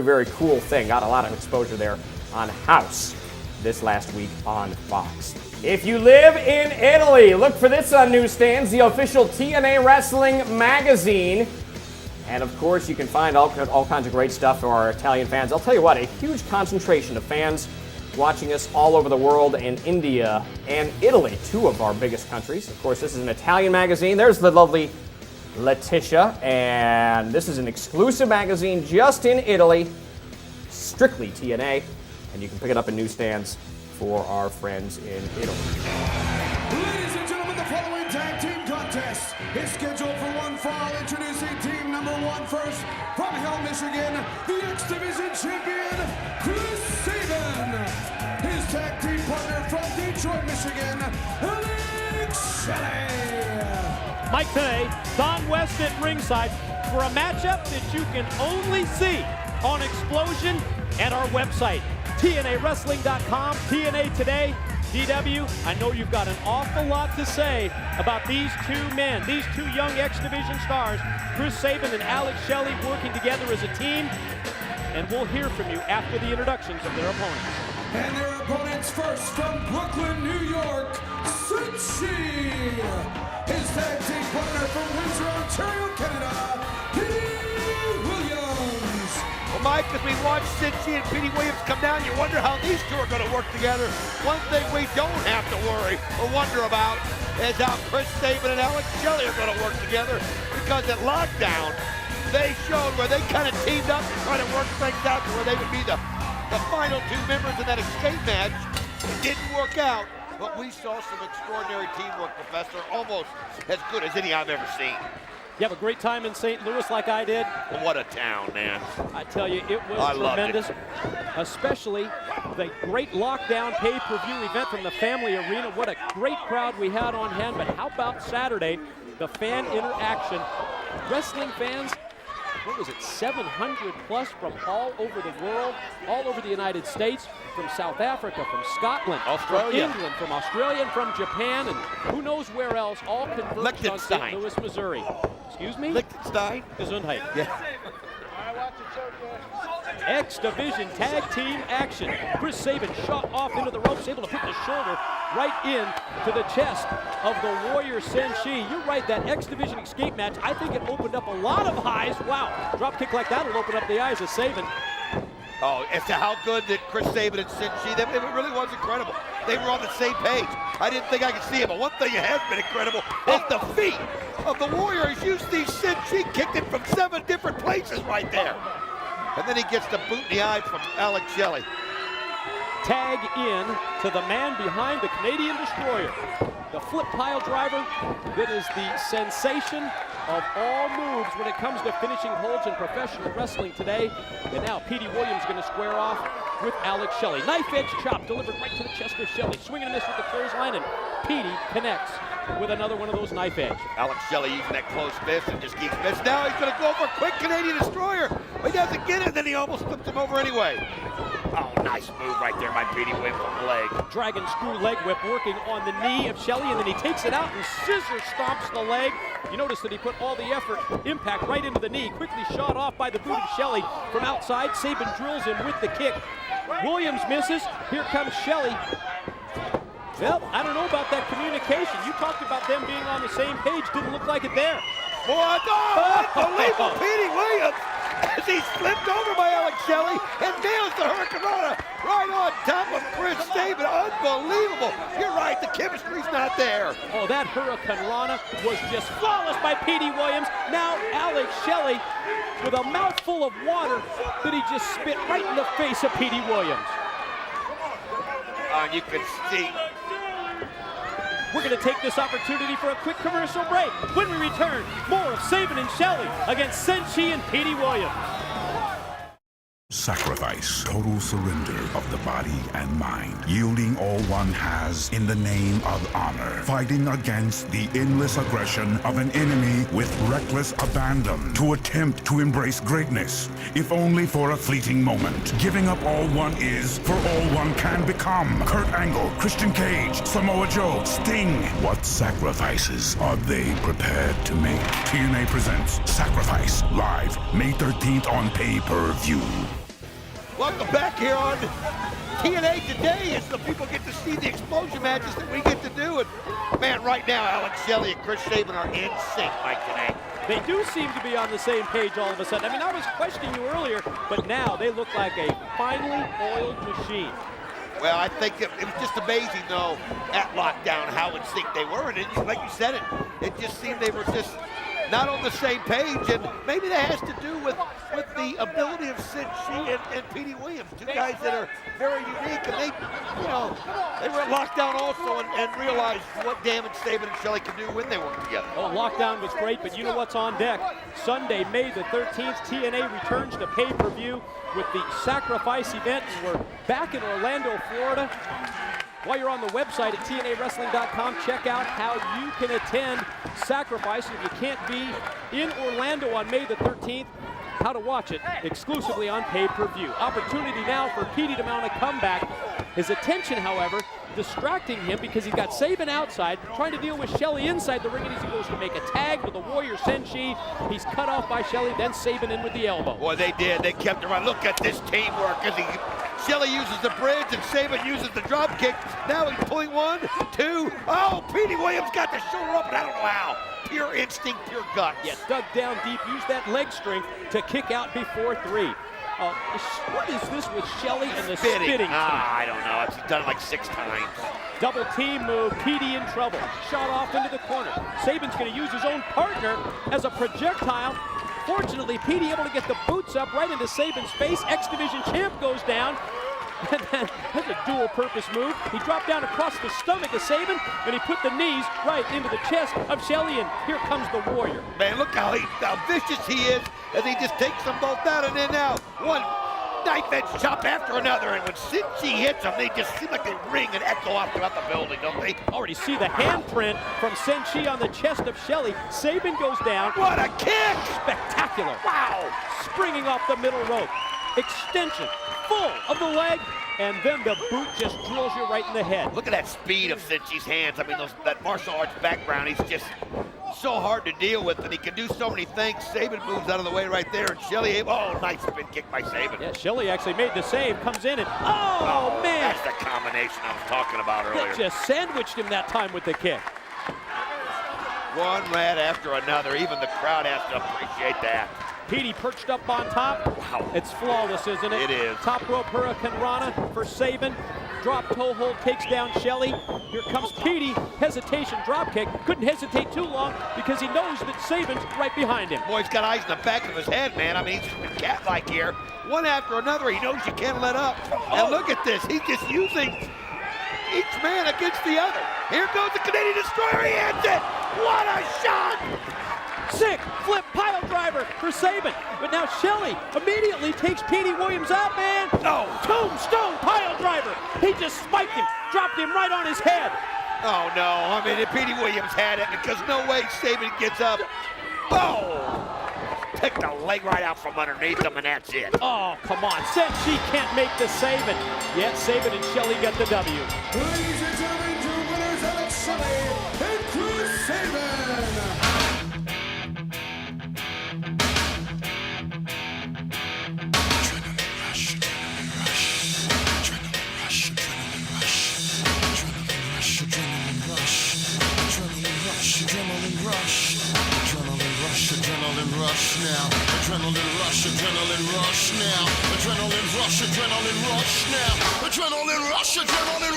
Very cool thing. Got a lot of exposure there on House this last week on Fox. If you live in Italy, look for this on newsstands, the official TNA Wrestling magazine. And of course, you can find all kinds of great stuff for our Italian fans. I'll tell you what, a huge concentration of fans watching us all over the world in India and Italy, two of our biggest countries. Of course, this is an Italian magazine. There's the lovely Letitia, and this is an exclusive magazine just in Italy, strictly TNA, and you can pick it up in newsstands for our friends in Italy. Ladies and gentlemen, the following tag team contest is scheduled for one fall. Introducing team number one first, from Hill, Michigan, the X Division champion, Chris Sabin. His tag team partner from Detroit, Michigan, Alex Shelley. Mike Petey, Don West at ringside for a matchup that you can only see on Xplosion and our website, TNAWrestling.com, TNA Today. DW, I know you've got an awful lot to say about these two men, these two young X Division stars, Chris Sabin and Alex Shelley, working together as a team, and we'll hear from you after the introductions of their opponents. And their opponents first, from Brooklyn, New York, Senshi. His tag team partner from Windsor, Ontario, Canada, Petey Williams. Well, Mike, as we watch Senshi and Petey Williams come down, you wonder how these two are going to work together. One thing we don't have to worry or wonder about is how Chris Sabin and Alex Shelley are going to work together, because at Lockdown, they showed where they kind of teamed up to try to work things out to where they would be the final two members in that escape match. It didn't work out, but we saw some extraordinary teamwork, Professor, almost as good as any I've ever seen. You have a great time in St. Louis like I did. Well, what a town, man. I tell you, it was tremendous, especially the great Lockdown pay-per-view event from the Family Arena. What a great crowd we had on hand, but how about Saturday, the fan interaction? Wrestling fans, what was it, 700 plus from all over the world, all over the United States, from South Africa, from Scotland, Australia, from England, from Australia, and from Japan, and who knows where else, all converged on St. Louis, Missouri. Excuse me? Liechtenstein? Gesundheit. Yeah. X Division tag team action. Chris Sabin shot off into the ropes, able to put the shoulder right in to the chest of the Warrior Senshi. You're right, that X Division escape match, I think it opened up a lot of eyes. Wow, drop kick like that will open up the eyes of Sabin. Oh, as to how good that Chris Sabin and Senshi, it really was incredible. They were on the same page. I didn't think I could see it, but one thing that has been incredible is the feet of the Warriors. You see Senshi kicked it from 7 different places right there. And then he gets the boot in the eye from Alex Shelley. Tag in to the man behind the Canadian Destroyer. The flip pile driver that is the sensation of all moves when it comes to finishing holds in professional wrestling today. And now Petey Williams going to square off with Alex Shelley. Knife edge chop delivered right to the chest of Shelley. Swinging and miss with the clothesline, and Petey connects with another one of those knife edge. Alex Shelley using that closed fist and just keeps missing. Now he's going to go for a quick Canadian Destroyer. But he doesn't get it, then he almost flips him over anyway. Oh, nice move right there by Petey Williams on the leg. Dragon screw leg whip working on the knee of Shelley, and then he takes it out and scissor stomps the leg. You notice that he put all the effort, impact right into the knee. Quickly shot off by the boot of Shelley from outside. Sabin drills him with the kick. Williams misses. Here comes Shelley. Well, I don't know about that communication. You talked about them being on the same page. Didn't look like it there. What? Oh, unbelievable. Petey Williams, as he's flipped over by Alex Shelley and nails the Hurricanrana right on top of Chris Sabin. Unbelievable. You're right, the chemistry's not there. Oh, that Hurricanrana was just flawless by Petey Williams. Now Alex Shelley with a mouthful of water that he just spit right in the face of Petey Williams. You can see. We're going to take this opportunity for a quick commercial break. When we return, more of Sabin and Shelley against Senshi and Petey Williams. Sacrifice, total surrender of the body and mind, yielding all one has in the name of honor, fighting against the endless aggression of an enemy with reckless abandon to attempt to embrace greatness, if only for a fleeting moment. Giving up all one is for all one can become. Kurt Angle, Christian Cage, Samoa Joe, Sting. What sacrifices are they prepared to make? TNA presents Sacrifice live May 13th on pay-per-view. Welcome back here on TNA Today as the people get to see the Xplosion matches that we get to do. And man, right now, Alex Shelley and Chris Sabin are in sync, Mike, today. They do seem to be on the same page all of a sudden. I mean, I was questioning you earlier, but now they look like a finely oiled machine. Well, I think it was just amazing, though, at lockdown, how in sync they were. And like you said, it just seemed they were just not on the same page. And maybe that has to do with the ability of Senshi and Petey Williams, two guys that are very unique. And they were at lockdown also and realized what damage Sabin and Shelley can do when they work together. Oh, lockdown was great, but you know what's on deck? Sunday, May the 13th, TNA returns to pay-per-view with the Sacrifice event. We're back in Orlando, Florida. While you're on the website at TNAWrestling.com, check out how you can attend Sacrifice. And if you can't be in Orlando on May the 13th, how to watch it exclusively on pay-per-view. Opportunity now for Petey to mount a comeback. His attention, however, distracting him because he's got Sabin outside, trying to deal with Shelley inside the ring, and as he goes to make a tag with the Warrior Senshi, he's cut off by Shelley, then Sabin in with the elbow. Boy, they did. They kept him right. Look at this teamwork as Shelley uses the bridge and Sabin uses the drop kick. Now he's pulling 1, 2. Oh, Petey Williams got the shoulder up, and I don't know how. Pure instinct, pure guts. Yeah, dug down deep, used that leg strength to kick out before 3. What is this with Shelley and the spitting? I don't know. He's done it like 6 times. Double team move, Petey in trouble. Shot off into the corner. Sabin's going to use his own partner as a projectile. Fortunately, Petey able to get the boots up right into Sabin's face. X Division champ goes down. And then that's a dual-purpose move. He dropped down across the stomach of Sabin, and he put the knees right into the chest of Shelley, and here comes the Warrior. Man, look how vicious he is as he just takes them both out, and then now one knife-edge chop after another, and when Senshi hits them, they just seem like they ring and echo off throughout the building, don't they? Already see the handprint from Senshi on the chest of Shelley. Sabin goes down. What a kick! Spectacular. Wow! Springing off the middle rope. Extension, full of the leg, and then the boot just drills you right in the head. Look at that speed of Senshi's hands. I mean, that martial arts background, he's just so hard to deal with, and he can do so many things. Sabin moves out of the way right there, and Shelley, oh, nice spin kick by Sabin. Yeah, Shelley actually made the save, comes in, and oh man! That's the combination I was talking about earlier. They just sandwiched him that time with the kick. One rat after another. Even the crowd has to appreciate that. Petey perched up on top. Wow. It's flawless, isn't it? It is. Top rope Hurricane Rana for Sabin. Drop toe hold takes down Shelley. Here comes Petey. Hesitation drop kick. Couldn't hesitate too long because he knows that Sabin's right behind him. Boy, he's got eyes in the back of his head, man. I mean, he's just been cat-like here. One after another, he knows you can't let up. And look at this. He's just using each man against the other. Here goes the Canadian Destroyer. He hits it. What a shot! Sick flip pile driver for Sabin. But now Shelley immediately takes Petey Williams out, man. No. Tombstone pile driver. He just spiked him, dropped him right on his head. Oh, no. I mean, if Petey Williams had it, because no way Sabin gets up. Oh! Pick the leg right out from underneath him, and that's it. Oh, come on. Senshi can't make the save, and yet Sabin and Shelley get the W. Ladies and gentlemen, your winners, Alex Shelley and Chris Sabin. Adrenaline rush now. Adrenaline rush, adrenaline rush now. Adrenaline rush, adrenaline rush now. Adrenaline rush, adrenaline